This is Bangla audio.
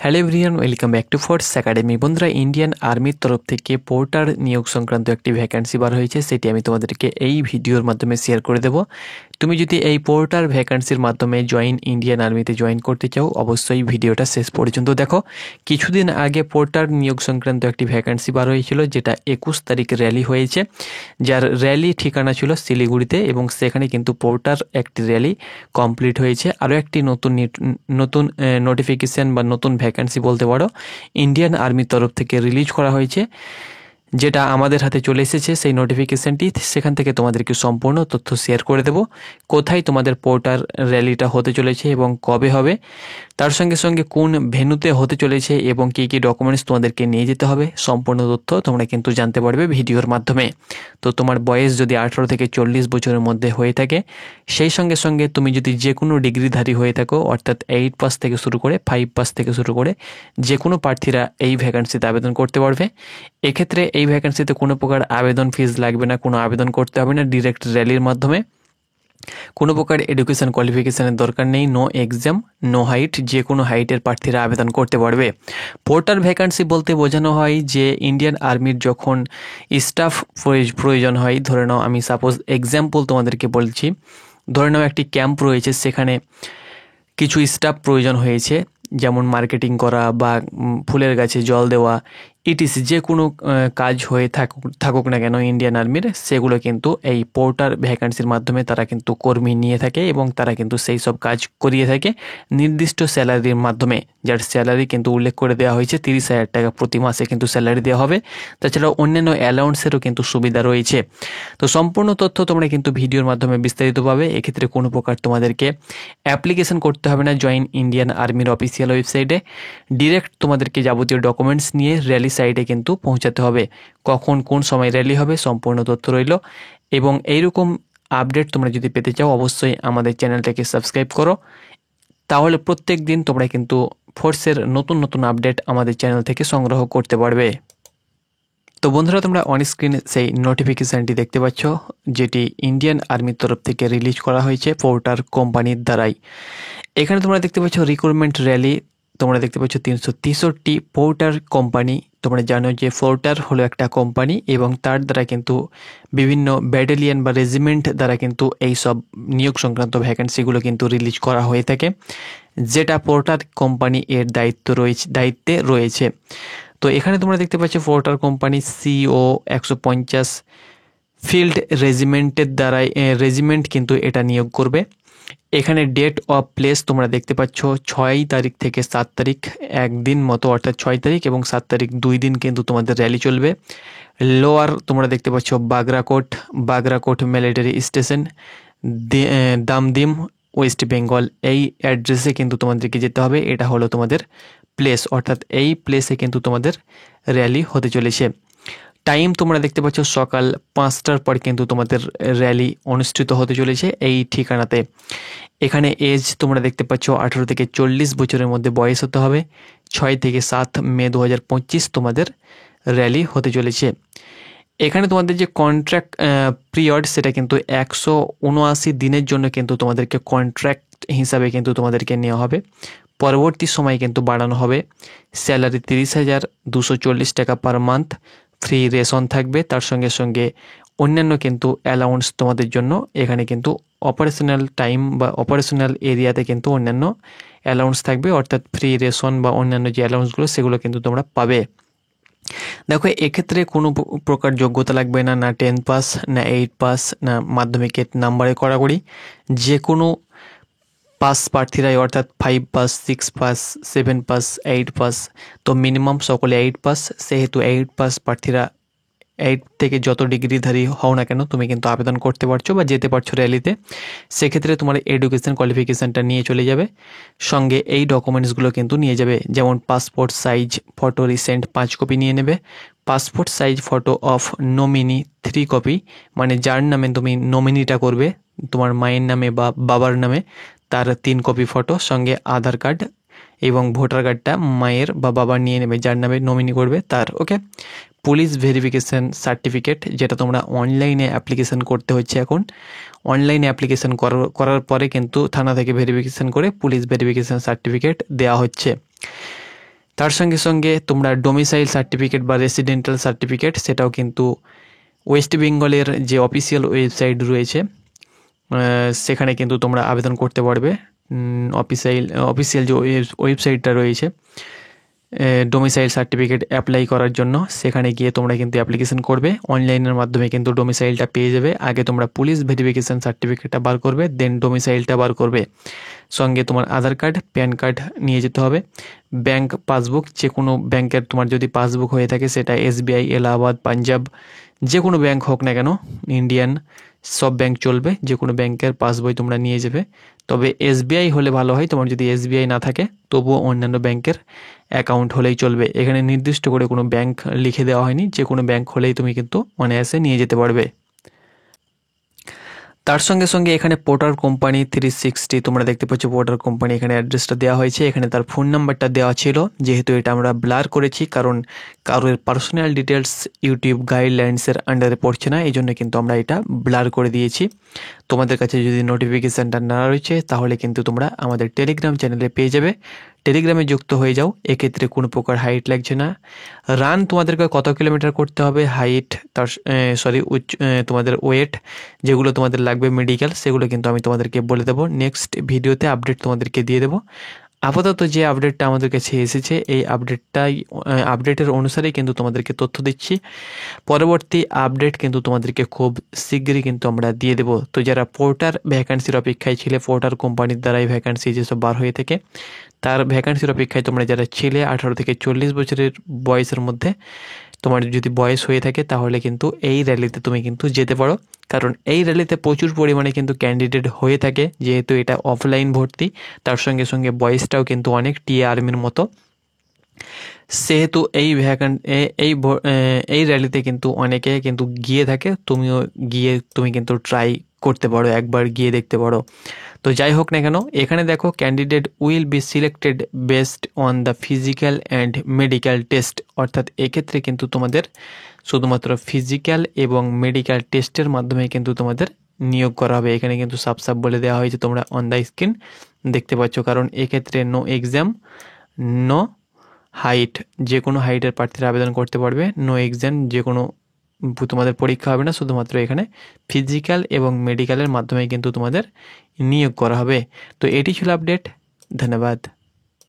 Hello everyone, welcome back to force academy. বন্ধুরা, ইন্ডিয়ান আর্মির তরফ থেকে পোর্টার নিয়োগ সংক্রান্ত একটি ভ্যাকান্সি বার হয়েছে, সেটি আমি তোমাদেরকে এই ভিডিওর মাধ্যমে শেয়ার করে দেব। তুমি যদি এই পোর্টার ভ্যাকান্সির মাধ্যমে ইন্ডিয়ান আর্মিতে জয়েন করতে চাও, অবশ্যই ভিডিওটা শেষ পর্যন্ত দেখো। কিছুদিন আগে পোর্টার নিয়োগ সংক্রান্ত একটি ভ্যাকান্সি বার হয়েছিল, যেটা 21 তারিখ র্যালি হয়েছে, যার র্যালি ঠিকানা ছিল শিলিগুড়িতে, এবং সেখানে কিন্তু পোর্টার একটি র্যালি কমপ্লিট হয়েছে। আরও একটি নতুন নোটিফিকেশান বা নতুন ভ্যাকান্সি বলতে পারো, ইন্ডিয়ান আর্মির তরফ থেকে রিলিজ করা হয়েছে, যেটা আমাদের হাতে চলে এসেছে। সেই নোটিফিকেশানটি, সেখান থেকে তোমাদেরকে সম্পূর্ণ তথ্য শেয়ার করে দেব। কোথায় তোমাদের পোর্টার র্যালিটা হতে চলেছে এবং কবে হবে, তার সঙ্গে সঙ্গে কোন ভেন্যুতে হতে চলেছে এবং কী কী ডকুমেন্টস তোমাদেরকে নিয়ে যেতে হবে, সম্পূর্ণ তথ্য তোমরা কিন্তু জানতে পারবে ভিডিওর মাধ্যমে। তো তোমার বয়স যদি 18 থেকে 40 বছরের মধ্যে হয়ে থাকে, সেই সঙ্গে সঙ্গে তুমি যদি যে কোনো ডিগ্রিধারী হয়ে থাকো, অর্থাৎ 8 পাস থেকে শুরু করে 5 পাস থেকে শুরু করে যে কোনো প্রার্থীরা এই ভ্যাকান্সিতে আবেদন করতে পারবে। এক্ষেত্রে এই ভ্যাকান্সিতে কোনো প্রকার আবেদন ফিজ লাগবে না, কোনো আবেদন করতে হবে না, ডিরেক্ট র্যালির মাধ্যমে। কোনো প্রকার এডুকেশন কোয়ালিফিকেশানের দরকার নেই, নো এক্সাম, নো হাইট, যে কোনো হাইটের প্রার্থীরা আবেদন করতে পারবে। পোর্টার ভ্যাকান্সি বলতে বোঝানো হয় যে ইন্ডিয়ান আর্মির যখন স্টাফ প্রয়োজন হয়, ধরে নাও, আমি সাপোজ এক্সাম্পল তোমাদেরকে বলছি, ধরে নাও একটি ক্যাম্প রয়েছে, সেখানে কিছু স্টাফ প্রয়োজন হয়েছে, যেমন মার্কেটিং করা বা ফুলের গাছে জল দেওয়া, ইটিসি, যে কোনো কাজ হয়ে থাকুক না কেন ইন্ডিয়ান আর্মির, সেগুলো কিন্তু এই পোর্টার ভ্যাকান্সির মাধ্যমে তারা কিন্তু কর্মী নিয়ে থাকে এবং তারা কিন্তু সেই সব কাজ করিয়ে থাকে নির্দিষ্ট স্যালারির মাধ্যমে, যার স্যালারি কিন্তু উল্লেখ করে দেওয়া হয়েছে 30,000 টাকা প্রতি মাসে কিন্তু স্যালারি দেওয়া হবে। তাছাড়াও অন্যান্য অ্যালাউন্সেরও কিন্তু সুবিধা রয়েছে। তো সম্পূর্ণ তথ্য তোমরা কিন্তু ভিডিওর মাধ্যমে বিস্তারিত পাবে। এক্ষেত্রে কোনো প্রকার তোমাদেরকে অ্যাপ্লিকেশন করতে হবে না জয়েন ইন্ডিয়ান আর্মির অফিসিয়াল ওয়েবসাইটে। ডিরেক্ট তোমাদেরকে যাবতীয় ডকুমেন্টস নিয়ে র্যালি সাইটে কিন্তু পৌঁছাতে হবে। কখন কোন সময় র্যালি হবে সম্পূর্ণ তথ্য রইল। এবং এইরকম আপডেট তোমরা যদি পেতে চাও, অবশ্যই আমাদের চ্যানেলটাকে সাবস্ক্রাইব করো, তাহলে প্রত্যেক দিন তোমরা কিন্তু ফোর্সের নতুন নতুন আপডেট আমাদের চ্যানেল থেকে সংগ্রহ করতে পারবে। তো বন্ধুরা, তোমরা অন স্ক্রিনে সেই নোটিফিকেশানটি দেখতে পাচ্ছ, যেটি ইন্ডিয়ান আর্মির তরফ থেকে রিলিজ করা হয়েছে পোর্টার কোম্পানির দ্বারাই। এখানে তোমরা দেখতে পাচ্ছ রিক্রুটমেন্ট র্যালি, তোমরা দেখতে পাচ্ছ 363 পোর্টার কোম্পানি। তোমরা জানো যে পোর্টার হলো একটা কোম্পানি এবং তার দ্বারা কিন্তু বিভিন্ন ব্যাটালিয়ন বা রেজিমেন্ট দ্বারা কিন্তু এই সব নিয়োগ সংক্রান্ত ভ্যাকেন্সিগুলো কিন্তু রিলিজ করা হয়ে থাকে, যেটা পোর্টার কোম্পানি এর দায়িত্বে রয়েছে। তো এখানে তোমরা দেখতে পাচ্ছ পোর্টার কোম্পানি সিও 150 ফিল্ড রেজিমেন্টের দ্বারাই রেজিমেন্ট কিন্তু এটা নিয়োগ করবে। এখানে ডেট অফ প্লেস তোমরা দেখতে পাচ্ছ 6 তারিখ থেকে 7 তারিখ, একদিন মতো, অর্থাৎ 6 তারিখ এবং 7 তারিখ 2 দিন কিন্তু তোমাদের র্যালি চলবে। লোয়ার তোমরা দেখতে পাচ্ছ Bagrakote military station, Damdim, West Bengal. এই অ্যাড্রেসে কিন্তু তোমাদেরকে যেতে হবে। এটা হলো তোমাদের প্লেস, অর্থাৎ এই প্লেসে কিন্তু তোমাদের র্যালি হতে চলেছে। টাইম তোমরা দেখতে পাচ্ছ সকাল 5টার পর কিন্তু তোমাদের র্যালি অনুষ্ঠিত হতে চলেছে এই ঠিকানাতে। এখানে এজ তোমরা দেখতে পাচ্ছ 18 থেকে 40 বছরের মধ্যে বয়স হতে হবে। 6 থেকে 7 মে 2025 তোমাদের র্যালি হতে চলেছে। এখানে তোমাদের যে কন্ট্রাক্ট পিরিয়ড, সেটা কিন্তু 179 দিনের জন্য কিন্তু তোমাদেরকে কন্ট্রাক্ট হিসাবে কিন্তু তোমাদেরকে নেওয়া হবে। পরবর্তী সময় কিন্তু বাড়ানো হবে। স্যালারি 30,240 টাকা পার মান্থ, ফ্রি রেশন থাকবে, তার সঙ্গে সঙ্গে অন্যান্য কিন্তু অ্যালাউন্স তোমাদের জন্য এখানে কিন্তু অপারেশনাল টাইম বা অপারেশনাল এরিয়াতে কিন্তু অন্যান্য অ্যালাউন্স থাকবে, অর্থাৎ ফ্রি রেশন বা অন্যান্য যে অ্যালাউন্সগুলো সেগুলো কিন্তু তোমরা পাবে। দেখো, এক্ষেত্রে কোনো প্রকার যোগ্যতা লাগবে না, না 10 পাস, না 8 পাস, না মাধ্যমিকের নাম্বারে কড়াকড়ি, যে কোনো পাস প্রার্থীরাই, অর্থাৎ 5 পাস, 6 পাস, 7 পাস, 8 পাস, তো মিনিমাম সকলে 8 পাস। সেহেতু 8 পাস প্রার্থীরা 8 থেকে যত ডিগ্রিধারী হও না কেন, তুমি কিন্তু আবেদন করতে পারছো বা যেতে পারছো র্যালিতে। সেক্ষেত্রে তোমার এডুকেশন কোয়ালিফিকেশানটা নিয়ে চলে যাবে, সঙ্গে এই ডকুমেন্টসগুলো কিন্তু নিয়ে যাবে, যেমন passport size photo recent 5 copy নিয়ে নেবে, passport size photo of nominee 3 copy, মানে যার নামে তুমি নমিনিটা করবে, তোমার মায়ের নামে বা বাবার নামে, তার 3 কপি ফটো, সঙ্গে আধার কার্ড এবং ভোটার কার্ডটা মায়ের বা বাবার নিয়ে নেবে, যার নামে নমিনি করবে তার। ওকে, পুলিশ ভেরিফিকেশান সার্টিফিকেট, যেটা তোমরা অনলাইনে অ্যাপ্লিকেশান করতে হচ্ছে এখন। অনলাইনে অ্যাপ্লিকেশান করার পরে কিন্তু থানা থেকে ভেরিফিকেশান করে পুলিশ ভেরিফিকেশান সার্টিফিকেট দেওয়া হচ্ছে। তার সঙ্গে সঙ্গে তোমরা ডোমিসাইল সার্টিফিকেট বা রেসিডেন্টাল সার্টিফিকেট সেটাও কিন্তু ওয়েস্ট বেঙ্গলের যে অফিসিয়াল ওয়েবসাইট রয়েছে সেখানে কিন্তু তোমরা আবেদন করতে পারবে। অফিসিয়াল যে ওয়েবসাইটটা রয়েছে ডোমিসাইল সার্টিফিকেট অ্যাপ্লাই করার জন্য, সেখানে গিয়ে তোমরা কিন্তু অ্যাপ্লিকেশন করবে। অনলাইনের মাধ্যমে কিন্তু ডোমিসাইলটা পেয়ে যাবে। আগে তোমরা পুলিশ ভেরিফিকেশান সার্টিফিকেটটা বার করবে, দেন ডোমিসাইলটা বার করবে। সঙ্গে তোমার আধার কার্ড, প্যান কার্ড নিয়ে যেতে হবে, ব্যাংক পাসবুক, যে কোনো ব্যাংকের তোমার যদি পাসবুক হয়ে থাকে সেটা SBI, এলাহাবাদ, পাঞ্জাব, যে কোনো ব্যাংক হোক না কেন, ইন্ডিয়ান সব ব্যাংক চলবে, যে কোনো ব্যাংকের পাসবই তোমরা নিয়ে যাবে। তবে SBI হলে ভালো হয়, তোমার যদি SBI না থাকে তবুও অন্যান্য ব্যাংকের অ্যাকাউন্ট হলেই চলবে। এখানে নির্দিষ্ট করে কোনো ব্যাংক লিখে দেওয়া হয়নি, যে কোনো ব্যাংক হলেই তুমি কিন্তু অনায়াসে নিয়ে যেতে পারবে। তার সঙ্গে সঙ্গে এখানে পোর্টার কোম্পানি 360 তোমরা দেখতে পাচ্ছ, পোর্টার কোম্পানি এখানে অ্যাড্রেসটা দেওয়া হয়েছে, এখানে তার ফোন নাম্বারটা দেওয়া ছিল। যেহেতু এটা আমরা ব্লার করেছি কারণ কারোর পার্সোনাল ডিটেলস ইউটিউব গাইডলাইন্সের আন্ডারে পড়ছে না, এই জন্য কিন্তু আমরা এটা ব্লার করে দিয়েছি। তোমাদের কাছে যদি নোটিফিকেশানটা না রয়েছে তাহলে কিন্তু তোমরা আমাদের টেলিগ্রাম চ্যানেলে পেয়ে যাবে, টেলিগ্রামে যুক্ত হয়ে যাও। এক্ষেত্রে কোনো প্রকার হাইট লাগছে না। রান তোমাদেরকে কত কিলোমিটার করতে হবে, হাইট, তার তোমাদের ওয়েট, যেগুলো তোমাদের লাগবে মেডিকেল, সেগুলো কিন্তু আমি তোমাদেরকে বলে দেবো। নেক্সট ভিডিওতে আপডেট তোমাদেরকে দিয়ে দেবো। আপাতত যে আপডেটটা আমাদের কাছে এসেছে এই আপডেটের অনুসারেই কিন্তু তোমাদেরকে তথ্য দিচ্ছি। পরবর্তী আপডেট কিন্তু তোমাদেরকে খুব শীঘ্রই কিন্তু আমরা দিয়ে দেবো। তো যারা পোর্টার ভ্যাকান্সির অপেক্ষায় ছিলে, পোর্টার কোম্পানির দ্বারাই ভ্যাকান্সি যেসব বার হয়ে থাকে, তার ভ্যাকান্সির অপেক্ষায় তোমরা যারা ছিলে 18 থেকে 40 বছরের বয়সের মধ্যে, তোমার যদি বয়স হয়ে থাকে তাহলে কিন্তু এই র্যালিতে তুমি কিন্তু যেতে পারো। কারণ এই র্যালিতে প্রচুর পরিমাণে কিন্তু ক্যান্ডিডেট হয়ে থাকে, যেহেতু এটা অফলাইন ভর্তি, তার সঙ্গে সঙ্গে বয়সটাও কিন্তু অনেক টিএ আর্মির মতো, সেহেতু এই র্যালিতে কিন্তু অনেকে কিন্তু গিয়ে থাকে। তুমিও গিয়ে তুমি কিন্তু ট্রাই করতে পারো, একবার গিয়ে দেখতে পারো। তো যাই হোক না কেন, এখানে দেখো candidate will be selected based on the physical and medical test, অর্থাৎ এক্ষেত্রে কিন্তু তোমাদের শুধুমাত্র ফিজিক্যাল এবং মেডিকেল টেস্টের মাধ্যমে কিন্তু তোমাদের নিয়োগ করা হবে। এখানে কিন্তু সাফ বলে দেওয়া হয়েছে, তোমরা অন দ্য স্ক্রিন দেখতে পাচ্ছ। কারণ এক্ষেত্রে নো এক্সাম, নো হাইট, যে কোনো হাইটের প্রার্থীরা আবেদন করতে পারবে। নো এক্সাম, যে কোনো তোমাদের পরীক্ষা হবে না, শুধুমাত্র এখানে ফিজিক্যাল এবং মেডিকেলের মাধ্যমে কিন্তু তোমাদের নিয়োগ করা হবে। তো এটি ছিল আপডেট। ধন্যবাদ।